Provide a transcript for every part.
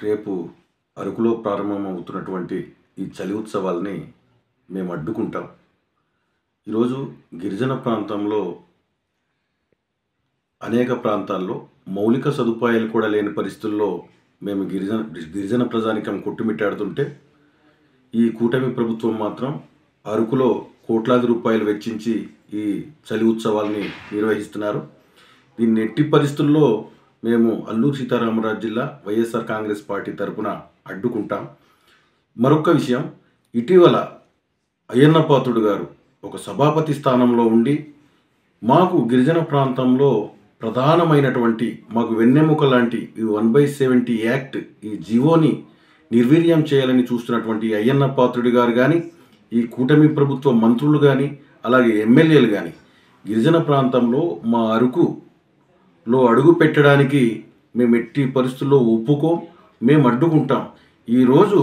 రేపు అరకులో ప్రారంభమవుతున్నటువంటి ఈ చలి ఉత్సవాల్ని మేము అడ్డుకుంటాం. ఈరోజు గిరిజన ప్రాంతంలో అనేక ప్రాంతాల్లో మౌలిక సదుపాయాలు కూడా లేని పరిస్థితుల్లో మేము గిరిజన ప్రజానికం కొట్టుమిట్టాడుతుంటే, ఈ కూటమి ప్రభుత్వం మాత్రం అరకులో కోట్లాది రూపాయలు వెచ్చించి ఈ చలి ఉత్సవాల్ని నిర్వహిస్తున్నారు. దీన్ని ఎట్టి పరిస్థితుల్లో మేము అల్లూరు సీతారామరాజు జిల్లా వైఎస్ఆర్ కాంగ్రెస్ పార్టీ తరపున అడ్డుకుంటాం. మరొక విషయం, ఇటీవల అయ్యన్న పాత్రుడు గారు ఒక సభాపతి స్థానంలో ఉండి మాకు గిరిజన ప్రాంతంలో ప్రధానమైనటువంటి మాకు వెన్నెముక లాంటి ఈ 1/70 యాక్ట్ ఈ జీవోని నిర్వీర్యం చేయాలని చూస్తున్నటువంటి అయ్యన్న పాత్రుడు గారు కానీ, ఈ కూటమి ప్రభుత్వ మంత్రులు కానీ, అలాగే ఎమ్మెల్యేలు కానీ గిరిజన ప్రాంతంలో మా అరకులో అడుగు పెట్టడానికి మేము ఎట్టి పరిస్థితుల్లో ఒప్పుకోం, మేము అడ్డుకుంటాం. ఈరోజు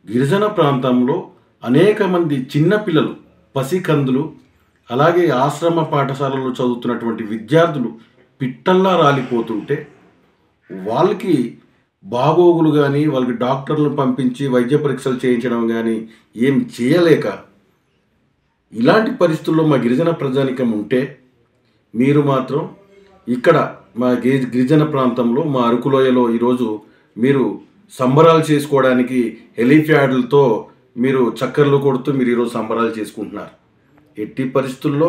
గిరిజన ప్రాంతంలో అనేక మంది చిన్నపిల్లలు, పసికందులు, అలాగే ఆశ్రమ పాఠశాలలో చదువుతున్నటువంటి విద్యార్థులు పిట్టల్లా రాలిపోతుంటే వాళ్ళకి బాగోగులు కానీ, వాళ్ళకి డాక్టర్లను పంపించి వైద్య పరీక్షలు చేయించడం కానీ ఏం చేయలేక ఇలాంటి పరిస్థితుల్లో మా గిరిజన ప్రజానికం ఉంటే, మీరు మాత్రం ఇక్కడ మా గిరిజన ప్రాంతంలో మా అరకులోయలో ఈరోజు మీరు సంబరాలు చేసుకోవడానికి హెలిప్యాడ్లతో మీరు చక్కర్లు కొడుతూ మీరు ఈరోజు సంబరాలు చేసుకుంటున్నారు. ఎట్టి పరిస్థితుల్లో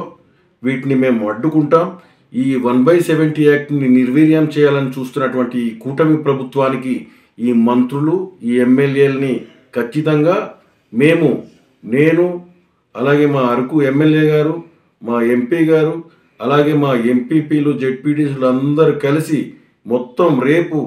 వీటిని మేము అడ్డుకుంటాం. ఈ 1/70 యాక్ట్ని నిర్వీర్యం చేయాలని చూస్తున్నటువంటి ఈ కూటమి ప్రభుత్వానికి ఈ మంత్రులు, ఈ ఎమ్మెల్యేలని ఖచ్చితంగా నేను అలాగే మా అరకు ఎమ్మెల్యే గారు, మా ఎంపీ గారు, అలాగే మా ఎంపీపీలు, జెడ్పీటీసీలు అందరూ కలిసి మొత్తం రేపు